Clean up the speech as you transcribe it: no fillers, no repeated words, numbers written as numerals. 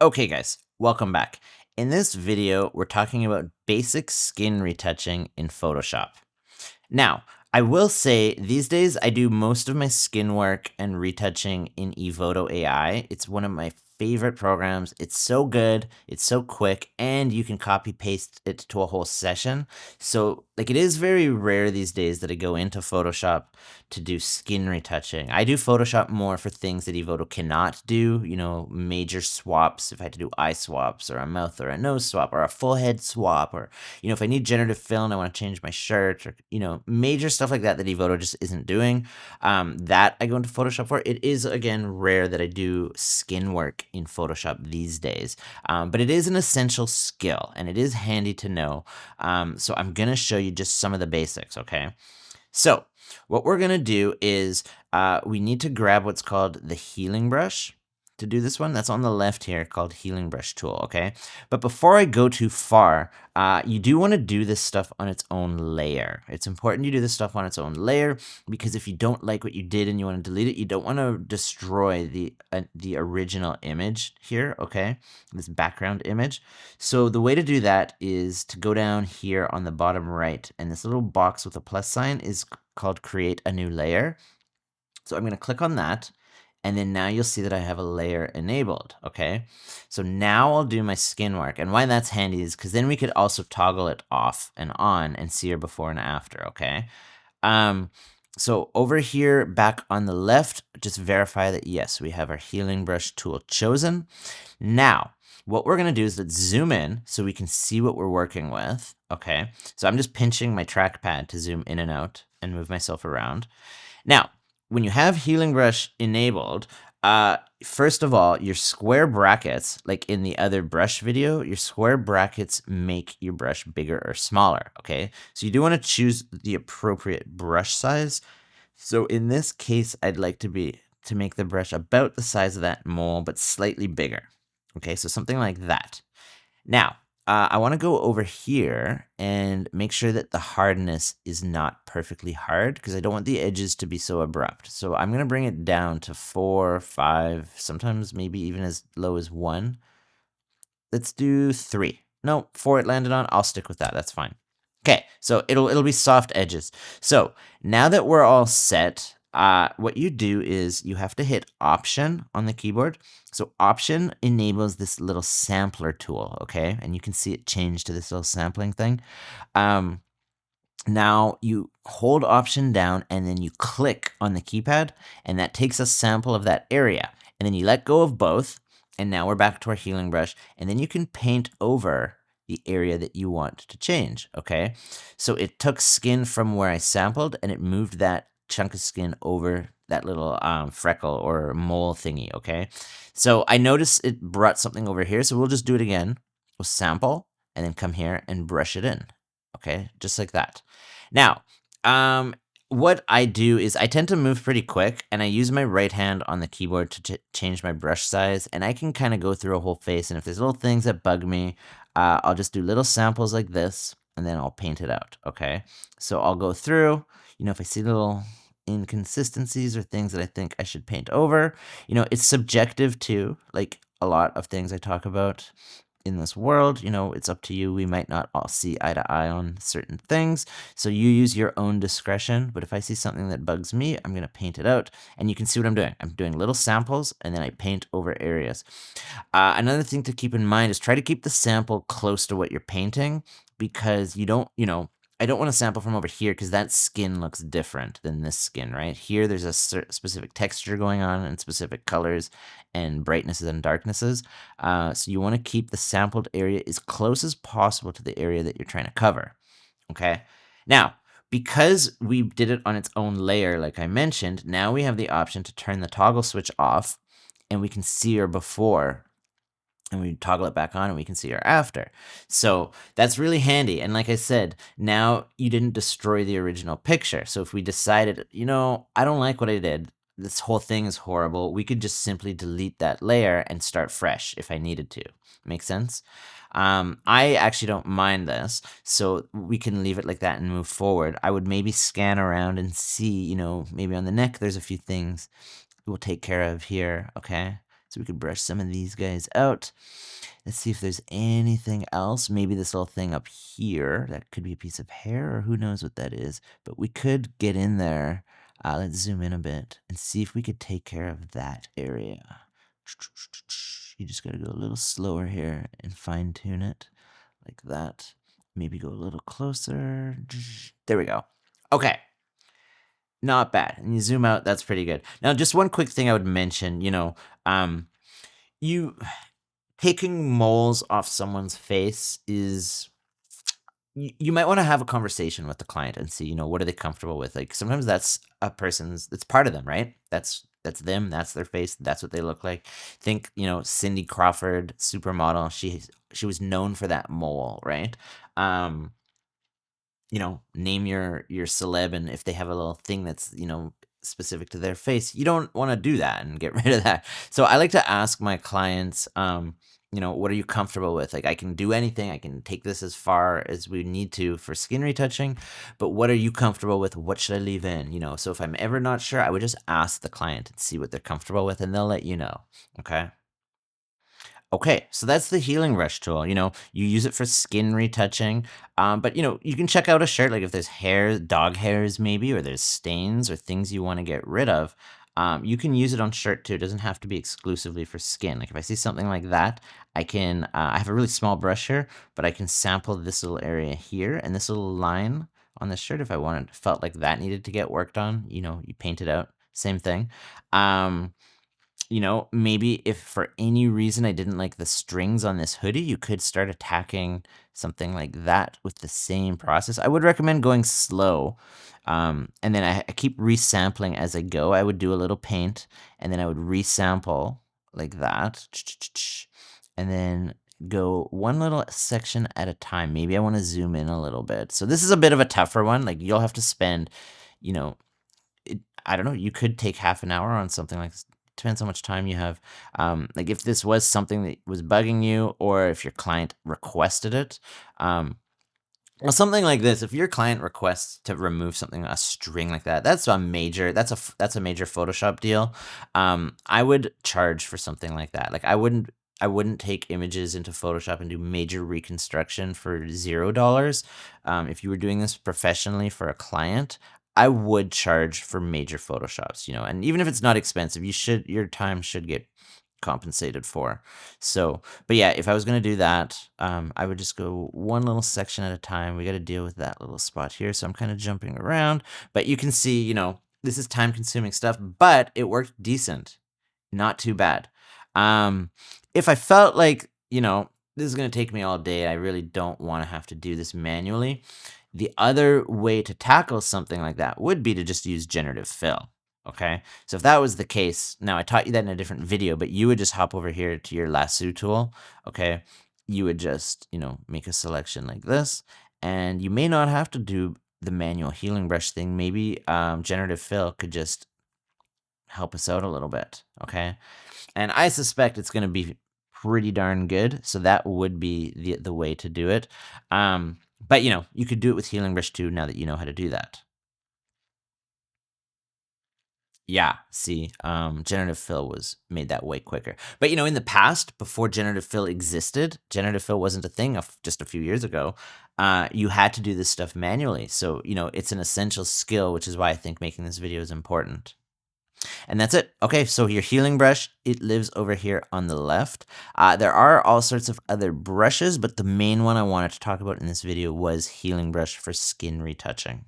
Okay guys, welcome back. In this video, we're talking about basic skin retouching in Photoshop. Now, I will say these days I do most of my skin work and retouching in Evoto AI. It's one of my favorite programs. It's so good, it's so quick, and you can copy paste it to a whole session. So, like, it is very rare these days that I go into Photoshop to do skin retouching. I do Photoshop more for things that Evoto cannot do, major swaps, if I had to do eye swaps or a mouth or a nose swap or a full head swap, or if I need generative fill and I want to change my shirt, or major stuff like that Evoto just isn't doing, that I go into Photoshop for. It is, again, rare that I do skin work in Photoshop these days, but it is an essential skill and it is handy to know. So I'm gonna show you just some of the basics. Okay, so what we're gonna do is we need to grab what's called the healing brush to do this one. That's on the left here, called healing brush tool. Okay, but before I go too far, you do want to do this stuff on its own layer. It's important you do this stuff on its own layer, because if you don't like what you did and you want to delete it, you don't want to destroy the original image here. Okay, this background image. So the way to do that is to go down here on the bottom right, and this little box with a plus sign is called create a new layer. So I'm going to click on that. And then now you'll see that I have a layer enabled, okay? So now I'll do my skin work. And why that's handy is because then we could also toggle it off and on and see your before and after, okay? So over here, back on the left, just verify that, yes, we have our healing brush tool chosen. Now, what we're going to do is let's zoom in so we can see what we're working with, okay? So I'm just pinching my trackpad to zoom in and out and move myself around. Now, when you have healing brush enabled, first of all, your square brackets, like in the other brush video, your square brackets make your brush bigger or smaller, okay? So you do want to choose the appropriate brush size. So in this case, I'd like to make the brush about the size of that mole, but slightly bigger. Okay, so something like that. Now, I want to go over here and make sure that the hardness is not perfectly hard, because I don't want the edges to be so abrupt. So I'm going to bring it down to 4, 5, sometimes maybe even as low as 1. Let's do 3. No, 4 it landed on. I'll stick with that. That's fine. Okay, so it'll be soft edges. So now that we're all set, what you do is you have to hit Option on the keyboard. So Option enables this little sampler tool, okay? And you can see it change to this little sampling thing. Now you hold Option down and then you click on the keypad, and that takes a sample of that area. And then you let go of both, and now we're back to our healing brush, and then you can paint over the area that you want to change, okay? So it took skin from where I sampled, and it moved that chunk of skin over that little freckle or mole thingy, okay? So I noticed it brought something over here, so we'll just do it again. We'll sample, and then come here and brush it in, okay? Just like that. Now, what I do is I tend to move pretty quick, and I use my right hand on the keyboard to change my brush size, and I can kind of go through a whole face, and if there's little things that bug me, I'll just do little samples like this, and then I'll paint it out, okay? So I'll go through, if I see little inconsistencies or things that I think I should paint over, it's subjective too, like a lot of things I talk about in this world, it's up to you. We might not all see eye to eye on certain things, so you use your own discretion. But if I see something that bugs me, I'm going to paint it out, and you can see what I'm doing. I'm doing little samples, and then I paint over areas. Another thing to keep in mind is try to keep the sample close to what you're painting, because you don't, I don't want to sample from over here, because that skin looks different than this skin, right? Here, there's a specific texture going on and specific colors and brightnesses and darknesses. So you want to keep the sampled area as close as possible to the area that you're trying to cover, okay? Now, because we did it on its own layer, like I mentioned, now we have the option to turn the toggle switch off, and we can see our before, and we toggle it back on and we can see our after. So that's really handy. And like I said, now you didn't destroy the original picture. So if we decided, I don't like what I did, this whole thing is horrible, we could just simply delete that layer and start fresh if I needed to. Make sense? I actually don't mind this, so we can leave it like that and move forward. I would maybe scan around and see, maybe on the neck there's a few things we'll take care of here, okay? So we could brush some of these guys out. Let's see if there's anything else. Maybe this little thing up here, that could be a piece of hair, or who knows what that is. But we could get in there. Let's zoom in a bit and see if we could take care of that area. You just got to go a little slower here and fine tune it like that. Maybe go a little closer. There we go. Okay. Not bad. And you zoom out, that's pretty good. Now, just one quick thing I would mention, you taking moles off someone's face is you might want to have a conversation with the client and see, what are they comfortable with? Like sometimes that's it's part of them, right? That's them, that's their face, that's what they look like. Think, Cindy Crawford, supermodel, she was known for that mole, right? Name your celeb, and if they have a little thing that's, specific to their face, you don't want to do that and get rid of that. So I like to ask my clients, what are you comfortable with? Like, I can do anything. I can take this as far as we need to for skin retouching, but what are you comfortable with? What should I leave in? So if I'm ever not sure, I would just ask the client and see what they're comfortable with, and they'll let you know. Okay. Okay, so that's the healing brush tool. You use it for skin retouching. But you can check out a shirt, like if there's hair, dog hairs maybe, or there's stains or things you want to get rid of. You can use it on shirt too. It doesn't have to be exclusively for skin. Like if I see something like that, I can. I have a really small brush here, but I can sample this little area here and this little line on the shirt if I felt like that needed to get worked on. You paint it out. Same thing. Maybe if for any reason I didn't like the strings on this hoodie, you could start attacking something like that with the same process. I would recommend going slow. And then I keep resampling as I go. I would do a little paint and then I would resample like that. And then go one little section at a time. Maybe I want to zoom in a little bit. So this is a bit of a tougher one. Like you'll have to spend, I don't know, you could take half an hour on something like this. Depends how much time you have. Like if this was something that was bugging you, or if your client requested it. Well, something like this, if your client requests to remove something, a string like that, that's a major Photoshop deal. I would charge for something like that. Like I wouldn't take images into Photoshop and do major reconstruction for $0. If you were doing this professionally for a client, I would charge for major Photoshops, and even if it's not expensive, your time should get compensated for. So, but yeah, if I was going to do that, I would just go one little section at a time. We got to deal with that little spot here. So I'm kind of jumping around, but you can see, this is time consuming stuff, but it worked decent. Not too bad. If I felt like, this is going to take me all day, I really don't want to have to do this manually. The other way to tackle something like that would be to just use generative fill. Okay. So if that was the case, now I taught you that in a different video, but you would just hop over here to your lasso tool. Okay. You would just, make a selection like this, and you may not have to do the manual healing brush thing. Maybe generative fill could just help us out a little bit. Okay. And I suspect it's going to be pretty darn good. So that would be the way to do it. But you could do it with healing brush too, now that you know how to do that. Yeah, see, generative fill was made that way quicker. But in the past, before generative fill existed, generative fill wasn't a thing just a few years ago. You had to do this stuff manually. So, it's an essential skill, which is why I think making this video is important. And that's it. Okay, so your healing brush, it lives over here on the left. There are all sorts of other brushes, but the main one I wanted to talk about in this video was healing brush for skin retouching.